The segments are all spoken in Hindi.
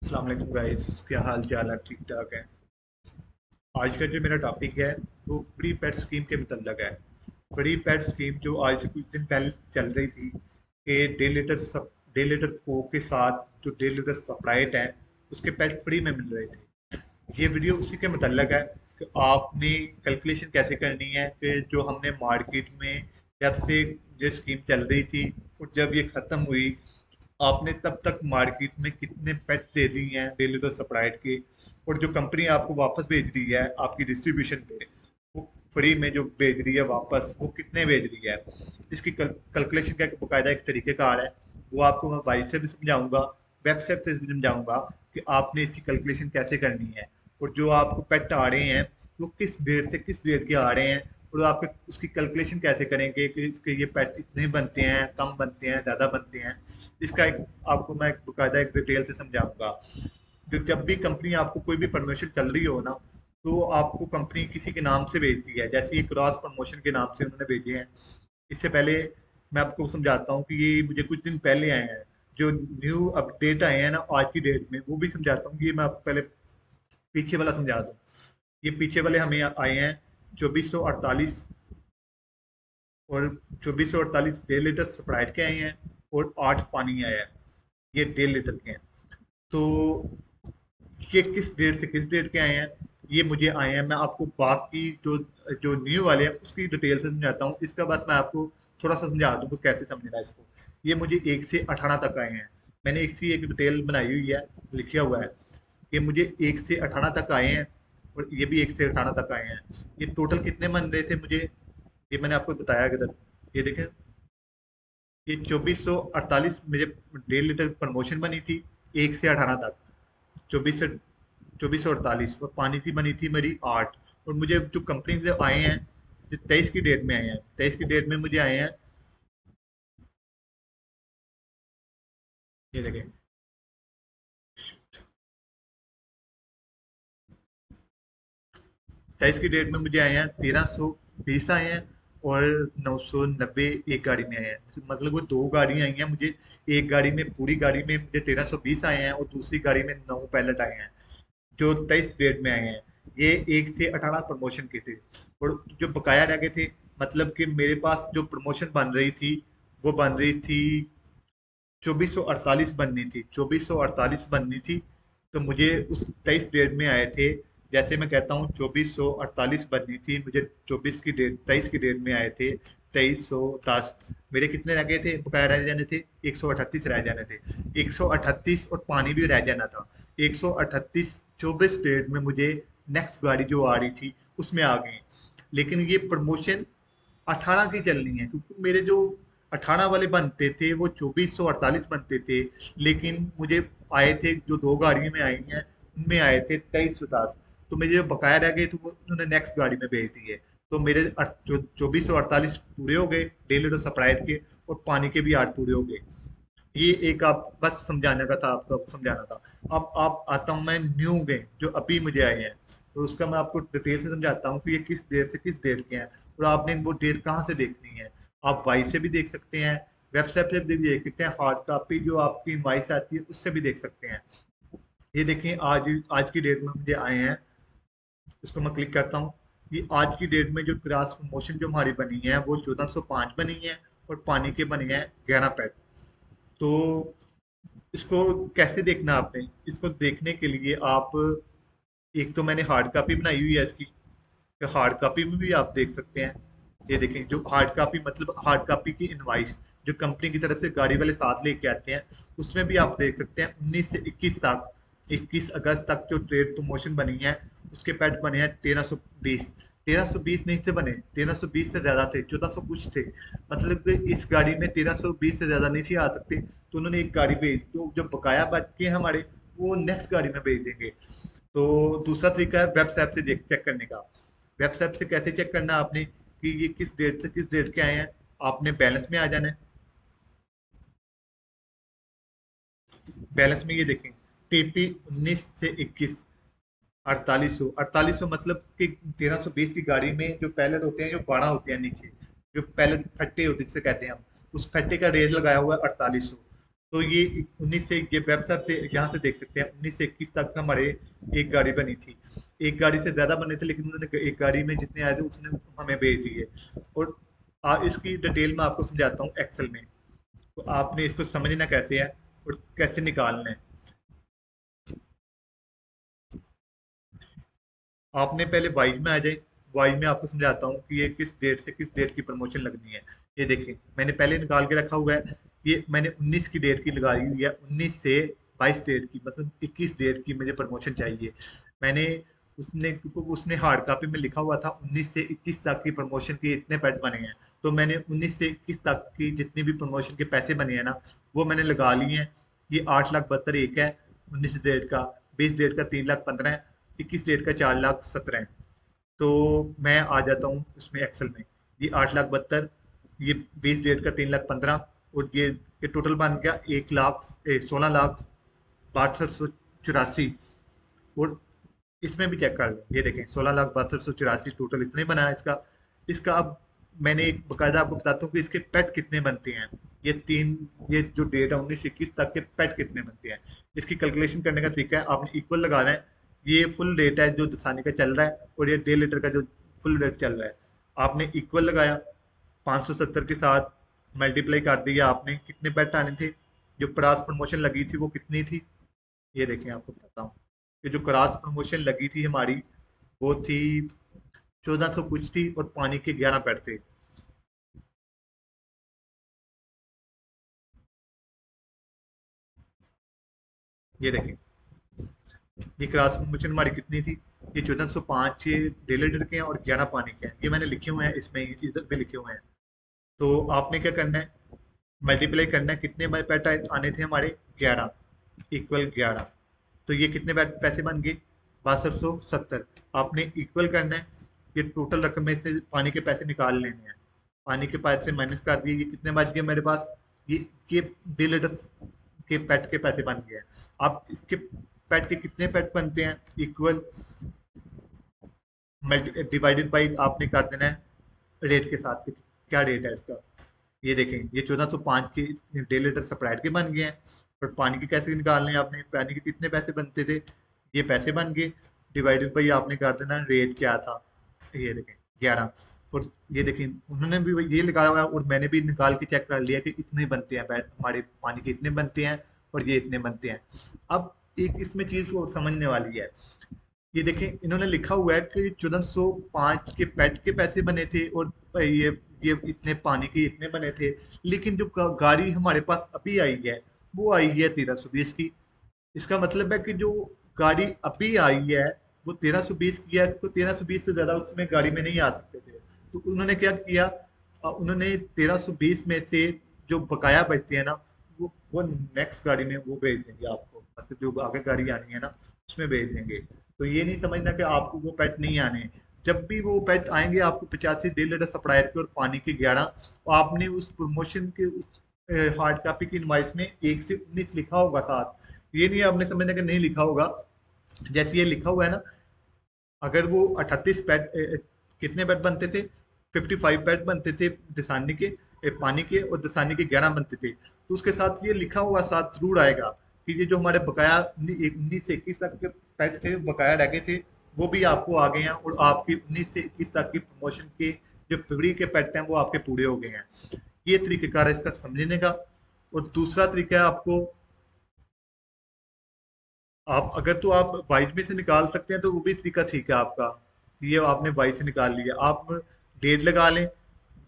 अस्सलाम वालेकुम गाइस, क्या हाल चाल है? ठीक ठाक है। आज का जो मेरा टॉपिक है वो फ्री पेट स्कीम के मतलब है। फ्री पेट स्कीम जो आज से कुछ दिन पहले चल रही थी कि डे लिटर को के साथ जो डे लिटर सप्लाइट है उसके पेट फ्री में मिल रहे थे। ये वीडियो उसी के मतलब है कि आपने कैलकुलेशन कैसे करनी है कि जो हमने मार्केट में जब से ये स्कीम चल रही थी और जब ये खत्म हुई, आपने तब तक मार्केट में कितने पेट दे दी हैं डेली तो सप्लाइड के, और जो कंपनी आपको वापस भेज रही है आपकी डिस्ट्रीब्यूशन पे, वो फ्री में जो भेज रही है वापस, वो कितने भेज रही है। इसकी कैलकुलेशन का एक बाकायदा एक तरीकेकार है। वो आपको मैं वॉइस से भी समझाऊंगा, वेबसाइट से भी समझाऊंगा कि आपने इसकी कैलकुलेशन कैसे करनी है। और जो आपको पेट आ रहे हैं वो किस डेट से किस डेट के आ रहे हैं, और आप उसकी कैलकुलेशन कैसे करेंगे कि इसके ये पेट इतने बनते हैं, कम बनते हैं, ज़्यादा बनते हैं। इसका एक आपको मैं एक बाकायदा एक डिटेल से समझाऊंगा। जो जब भी कंपनी आपको कोई भी प्रमोशन चल रही हो ना, तो आपको कंपनी किसी के नाम से भेजती है। जैसे ये क्रॉस प्रमोशन के नाम से उन्होंने भेजे हैं। इससे पहले मैं आपको समझाता हूँ कि ये मुझे कुछ दिन पहले आए हैं, जो न्यू अपडेट आए हैं ना आज की डेट में, वो भी समझाता हूँ। ये मैं आपको पहले पीछे वाला समझा दूँ। ये पीछे वाले हमें आए हैं 2448, और 2448 डेढ़ लीटर स्प्राइट के आए हैं, और 8 पानी आया है, ये डेढ़ लीटर के हैं। तो ये किस डेट से किस डेट के आए हैं, ये मुझे आए हैं। मैं आपको बाकी जो जो न्यू वाले हैं उसकी डिटेल से समझाता हूँ। इसका बस मैं आपको थोड़ा सा समझा दूँ कि कैसे समझना है इसको। ये मुझे 1 से 18 तक आए हैं। मैंने इसकी एक डिटेल बनाई हुई है, लिखा हुआ है कि मुझे 1 से 18 तक आए हैं, और ये भी 1 से 18 तक आए हैं। ये टोटल कितने बन रहे थे मुझे, ये मैंने आपको बताया किधर। ये देखें, ये 2448 मुझे डेढ़ लीटर प्रमोशन बनी थी 1 से 18 तक। 24 से पानी की बनी थी मेरी 8। और मुझे जो कंपनी से आए हैं, जो 23 की डेट में आए हैं, 23 की डेट में मुझे आए हैं, ये देखें, 23 की डेट में मुझे आए हैं 1320 आए हैं, और 990 एक गाड़ी में आए हैं। तो मतलब वो दो गाड़ियां आई हैं मुझे। एक गाड़ी में, पूरी गाड़ी में मुझे 1320 आए हैं, और दूसरी गाड़ी में 9 पैलेट आए हैं जो 23 डेट में आए हैं। ये 1 से 18 प्रमोशन के थे, और जो बकाया रह गए थे, मतलब कि मेरे पास जो प्रमोशन बन रही थी वो बन रही थी 2448 बननी थी, 2448 बननी थी। तो मुझे उस 23 डेट में आए थे। जैसे मैं कहता हूँ 2448 बननी थी मुझे, 23 की डेट में आए थे 2310। मेरे कितने रह गए थे, बकाया रह जाने थे 138 रह जाने थे। 138 और पानी भी रह जाना था। 138 24 डेट में मुझे नेक्स्ट गाड़ी जो आ रही थी उसमें आ गई। लेकिन ये प्रमोशन 18 की चलनी है, क्योंकि मेरे जो 18 वाले बनते थे वो 2448 बनते थे। लेकिन मुझे आए थे, जो दो गाड़ियों में आई हैं उनमें आए थे 2310। तो मेरे जो बकाया रह गए थे वो उन्होंने नेक्स्ट गाड़ी में भेज दिए। तो मेरे जो 2448 पूरे हो गए डेली तो सप्लाइड के, और पानी के भी 8 पूरे हो गए। ये एक आप बस समझाने का था, आपको समझाना था। अब आप आता हूँ मैं न्यू में जो अभी मुझे आए हैं, तो उसका मैं आपको डिटेल से समझाता हूँ कि ये किस डेट से किस डेट के हैं, और आपने वो डेट कहाँ से देखनी है। आप वाइस से भी देख सकते हैं, वेबसाइट से भी देख सकते हैं, हार्ड कॉपी जो आपकी इनवाइस आती है उससे भी देख सकते हैं। ये देखिए, आज आज की डेट में मुझे आए हैं। इसको मैं क्लिक करता हूँ। ये आज की डेट में जो क्रॉस प्रमोशन जो हमारी बनी है वो 1405 बनी है, और पानी के बने हैं 11 पैक। तो इसको कैसे देखना आपने, इसको देखने के लिए आप, एक तो मैंने हार्ड कॉपी बनाई हुई है इसकी, कि हार्ड कॉपी में भी आप देख सकते हैं। ये देखें, जो हार्ड कॉपी मतलब हार्ड कॉपी की इनवाइस जो कंपनी की तरफ से गाड़ी वाले साथ लेके आते हैं, उसमें भी आप देख सकते हैं 19 से 21 तक, 21 अगस्त तक जो ट्रेड प्रमोशन बनी है उसके पैड बने हैं 1320। 1320 नहीं से बने, 1320 से ज्यादा थे, 1400 कुछ थे। मतलब कि इस गाड़ी में 1320 से ज्यादा नहीं थे आ सकते। तो उन्होंने एक गाड़ी भेज, तो जो बकाया बच के हमारे, वो नेक्स्ट गाड़ी में भेज देंगे। तो दूसरा तरीका है वेबसाइट से चेक करने का। वेबसाइट से कैसे चेक करना है आपने कि ये किस डेट से किस डेट के आए हैं। आपने बैलेंस में आ जाना है। बैलेंस में ये देखें, टीपी 19 से 21, 4800 मतलब कि 1320 की गाड़ी में जो पैलेट होते हैं, जो बाड़ा होते हैं नीचे, जो पैलेट फट्टे होते हैं जिसे कहते हैं हम, उस फट्टे का रेट लगाया हुआ है 4800। तो ये 19 से, ये वेबसाइट से यहाँ से देख सकते हैं, 19 से 21 तक हमारे एक गाड़ी बनी थी। एक गाड़ी से ज्यादा बने थे, लेकिन उन्होंने एक गाड़ी में जितने आए थे उसने हमें भेज दिए। और इसकी डिटेल में आपको समझाता हूँ एक्सेल में। तो आपने इसको समझना कैसे है और कैसे निकालना है। आपने पहले वाइज में आ जाए। वाइज में आपको समझाता हूँ कि ये किस डेट से किस डेट की प्रमोशन लगनी है। ये देखिए, मैंने पहले निकाल के रखा हुआ है। ये मैंने 19 की डेट की लगाई हुई है, 19 से 22 डेट की, मतलब 21 डेट की मुझे प्रमोशन चाहिए। मैंने उसने हार्ड कॉपी में लिखा हुआ था 19 से 21 तक की प्रमोशन के इतने पैड बने हैं। तो मैंने 19 से 21 तक की जितनी भी प्रमोशन के पैसे बने हैं ना, वो मैंने लगा लिए हैं। ये 8,72,000 एक है 19 डेट का, 20 डेट का 3,15,000 है, 21 डेट का 4,17,000 है। तो मैं आ जाता हूँ इसमें एक्सेल में। ये 8,72,000, ये 20 डेट का 3,15,000, और ये टोटल बन गया 16,62,चौरासी। और इसमें भी चेक कर लें, ये देखें 16,62,चौरासी टोटल इतने बना है इसका। इसका अब मैंने एक बकायदा आपको बताता हूँ कि इसके पेट कितने बनते हैं। ये तीन, ये जो डेट है 19 से 21 तक के पेट कितने बनते हैं, इसकी कैलकुलेशन करने का तरीका है, आपने इक्वल लगाना है। ये फुल रेट है जो दसानी का चल रहा है, और ये 1.5 लीटर का जो फुल रेट चल रहा है। आपने इक्वल लगाया, 570 के साथ मल्टीप्लाई कर दिया। आपने कितने पेट आने थे, जो क्रॉस प्रमोशन लगी थी वो कितनी थी। ये देखें, आपको बताता हूँ कि जो क्रॉस प्रमोशन लगी थी हमारी, वो थी 1400 कुछ थी, और पानी के 11 पैट थे। ये देखें, ये क्रॉस प्रमोशन हमारी कितनी थी, ये 1405 डेलीटर के हैं और 11 पानी के हैं। ये मैंने लिखे हुए हैं इसमें, इधर पे लिखे हुए हैं। तो आपने क्या करना है, मल्टीप्लाई करना है, कितने पैट आने थे हमारे, 11 इक्वल 11। तो ये कितने पैसे बन गए, 6270। आपने इक्वल करना है, ये टोटल रकम में से पानी के पैसे निकाल लेने हैं। पानी के पैसे माइनस कर दिए, ये कितने बच गए मेरे पास, ये ये 1.5 लीटर के पेट के पैसे बन गए। आप इसके पेट के कितने पेट बनते हैं, इक्वल डिवाइडेड बाई आपने कर देना है रेट के साथ, कि क्या रेट है इसका। ये देखें, ये 1405 के 1.5 लीटर स्प्राइट के बन गए हैं। और पानी के कैसे निकालने हैं आपने, पानी के कितने पैसे बनते थे, ये पैसे बन गए, डिवाइडेड बाई आपने कर देना रेट क्या था, ये देखें 11। और ये देखें, उन्होंने भी ये लगाया हुआ है, और मैंने भी निकाल के चेक कर लिया कि इतने बनते हैं हमारे पानी के इतने बनते हैं, और ये इतने बनते हैं। अब एक इसमें चीज और समझने वाली है। ये देखें, इन्होंने लिखा हुआ है कि 1405 के पेट के पैसे बने थे, और ये इतने पानी के इतने बने थे। लेकिन जो गाड़ी हमारे पास अभी आई है, वो आई है 1320 की। इसका मतलब है कि जो गाड़ी अभी आई है वो 1320 की है, तो 1320 से ज्यादा उसमें गाड़ी में नहीं आ सकते थे। तो उन्होंने क्या किया, उन्होंने 1320 में से जो बकाया बचते हैं ना, वो नेक्स्ट गाड़ी में वो भेज देंगे आपको, मतलब जो आगे गाड़ी आनी है ना, उसमें भेज देंगे। तो ये नहीं समझना कि आपको वो पेट नहीं आने। जब भी वो पेट आएंगे आपको 85 1.5 लीटर सप्लायर के और पानी के 11, और आपने उस प्रमोशन के उस हार्ड कॉपी की इनवाइस में 1 से 19 लिखा होगा साथ। ये नहीं आपने समझना कि नहीं लिखा होगा। जैसे ये लिखा हुआ है ना, अगर वो 38 पैड, कितने पैड बनते थे, 55 पैड बनते थे दसानी के, पानी के, और दसानी के 11 बनते थे। तो उसके साथ ये लिखा हुआ साथ जरूर आएगा कि ये जो हमारे बकाया 19 से 21 तक के पैड थे बकाया रह गए थे, वो भी आपको आ गए हैं, और आपके 19 से 21 तक की प्रमोशन के जो फ्री के पैड हैं वो आपके पूरे हो गए हैं। ये तरीकेकार है इसका समझने का। और दूसरा तरीका है आपको, आप अगर तो आप वाइज में से निकाल सकते हैं तो वो भी तरीका ठीक है आपका। ये आपने वाइज से निकाल लिया, आप डेट लगा लें,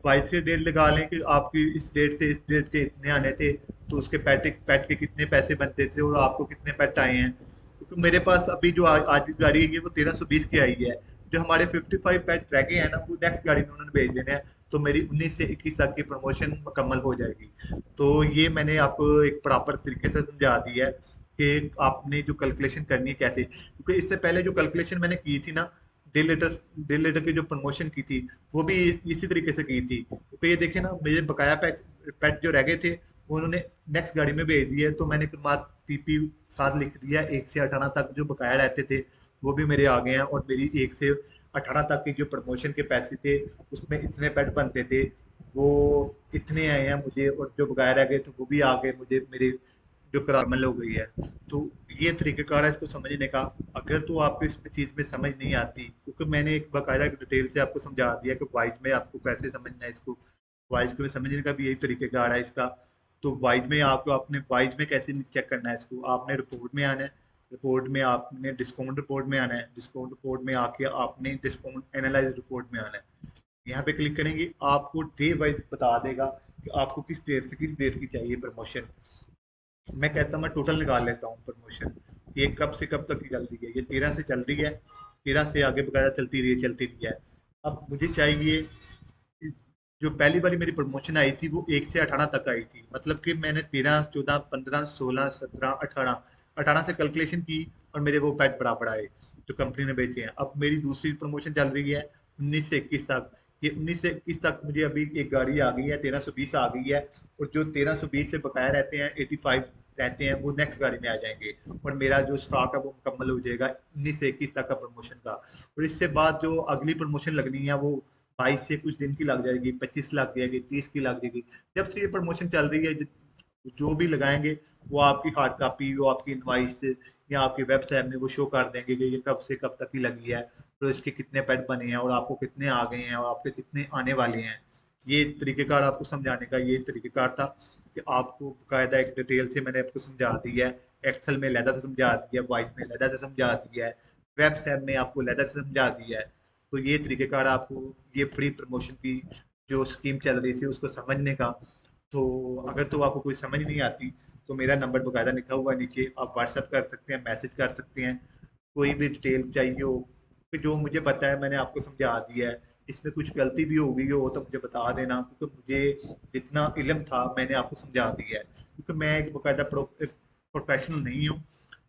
वाइज से डेट लगा लें कि आपकी इस डेट से इस डेट के इतने आने थे, तो उसके पैट के कितने पैसे बनते थे, और आपको कितने पैट आए हैं। क्योंकि मेरे पास अभी जो आज की गाड़ी है वो 1320 की आई है। जो हमारे 55 पैट रह गए हैं ना, वो नेक्स्ट गाड़ी में उन्होंने भेज देने हैं। तो मेरी 19 से 21 तक की प्रमोशन मुकम्मल हो जाएगी। तो ये मैंने आपको एक प्रॉपर तरीके से समझा दी है कि आपने जो कैलकुलेशन करनी है कैसे। क्योंकि इससे पहले जो कैलकुलेशन मैंने की थी ना, 1.5 लीटर 1.5 लीटर की जो प्रमोशन की थी, वो भी इसी तरीके से की थी। तो ये देखे ना, मेरे बकाया पैट जो रह गए थे वो उन्होंने नेक्स्ट गाड़ी में भेज दिए। तो मैंने फिर मात्र टीपी साथ लिख दिया, 1 से 18 तक जो बकाया रहते थे वो भी मेरे आ गए हैं, और मेरी 1 से 18 तक की जो प्रमोशन के पैसे थे उसमें इतने पैट बनते थे, वो इतने आए हैं मुझे, और जो बकाया रह गए थे वो भी आ गए मुझे मेरे जो करामल हो गई है। तो ये तरीक़ेकार है इसको समझने का। अगर तो आपको इस चीज़ में समझ नहीं आती, क्योंकि मैंने एक बाकायदा डिटेल से आपको समझा दिया कि वाइज में आपको कैसे समझना है इसको। वाइज को समझने का भी यही तरीक़ेकार है इसका। तो वाइज में आपको अपने वाइज में कैसे चेक करना है इसको, आपने रिपोर्ट में आना है। रिपोर्ट में आपने डिस्काउंट रिपोर्ट में आना है। डिस्काउंट रिपोर्ट में आके आपने डिस्काउंट एनालाइज रिपोर्ट में आना है। यहाँ पे क्लिक करेंगे, आपको डे वाइज बता देगा कि आपको किस डेट से किस डेट की चाहिए प्रमोशन। मैं कहता हूँ मैं टोटल निकाल लेता हूँ प्रमोशन, ये कब से कब तक की चल रही है। ये 13 से चल रही है, 13 से आगे बकायदा चलती रही है। अब मुझे चाहिए, जो पहली वाली मेरी प्रमोशन आई थी वो 1 से 18 तक आई थी, मतलब कि मैंने 13, 14, 15, 16, 17, 18, 18 से कैलकुलेशन की और मेरे वो पैड बराबर आए जो कंपनी ने बेचे हैं। अब मेरी दूसरी प्रमोशन चल रही है 19 से 21 तक। ये 19 से 21 तक मुझे अभी एक गाड़ी आ गई है 1320 आ गई है, और जो 1320 से बकाया रहते हैं 85 रहते हैं वो नेक्स्ट गाड़ी में आ जाएंगे, और मेरा जो स्टॉक है वो मुकम्मल हो जाएगा 19 से 21 तक का प्रमोशन का। और इससे बाद जो अगली प्रमोशन लगनी है वो 22 से कुछ दिन की लग जाएगी, 25 लग जाएगी, 30 की लग जाएगी। जब से ये प्रमोशन चल रही है, जो भी लगाएंगे वो आपकी हार्ड कॉपी, वो आपकी इनवाइस या आपकी वेबसाइट में वो शो कर देंगे कि ये कब से कब तक की लगी है, तो इसके कितने पेड बने हैं और आपको कितने आ गए हैं और आपके कितने आने वाले हैं। ये तरीकेकार आपको समझाने का ये तरीकेकार था कि आपको कायदा एक डिटेल से मैंने आपको समझा दिया है। एक्सेल में लहदा से समझा दिया है, वाइज में लहदा से समझा दिया है, वेबसाइट में आपको लहदा से समझा दिया है। तो ये तरीकेकार आपको ये फ्री प्रमोशन की जो स्कीम चल रही थी उसको समझने का। तो अगर तो आपको कोई समझ नहीं आती तो मेरा नंबर बकायदा लिखा हुआ है नीचे, आप व्हाट्सअप कर सकते हैं, मैसेज कर सकते हैं। कोई भी डिटेल चाहिए हो कि जो मुझे पता है मैंने आपको समझा दिया है, इसमें कुछ गलती भी हो गई हो तो मुझे बता देना, क्योंकि मुझे जितना इल्म था मैंने आपको समझा दिया है। क्योंकि मैं एक बाकायदा प्रोफेशनल नहीं हूँ,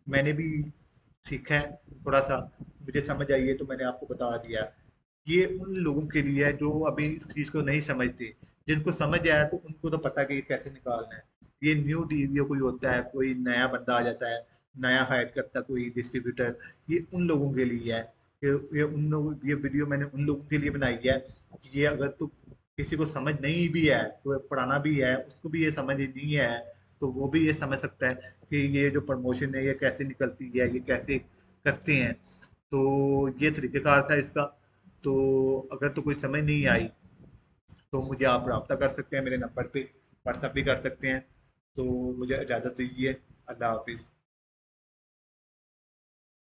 मैंने भी सीखा है थोड़ा सा, मुझे समझ आई है तो मैंने आपको बता दिया। ये उन लोगों के लिए है जो अभी इस चीज को नहीं समझते। जिनको समझ आया तो उनको तो पता कि ये कैसे निकालना है। ये न्यू डीवीओ कोई होता है, कोई नया बंदा आ जाता है, नया हायर करता है कोई डिस्ट्रीब्यूटर, ये उन लोगों के लिए है कि ये वीडियो मैंने उन लोगों के लिए बनाई है कि ये अगर तो किसी को समझ नहीं भी है तो पढ़ाना भी है, उसको भी ये समझ नहीं है तो वो भी ये समझ सकता है कि ये जो प्रमोशन है ये कैसे निकलती है, ये कैसे करते हैं। तो ये तरीक़ेकार था इसका। तो अगर तो कोई समझ नहीं आई तो मुझे आप रब्ता कर सकते हैं मेरे नंबर पे, व्हाट्सएप भी कर सकते हैं। तो मुझे इजाज़त दीजिए। अल्लाह हाफ़िज़।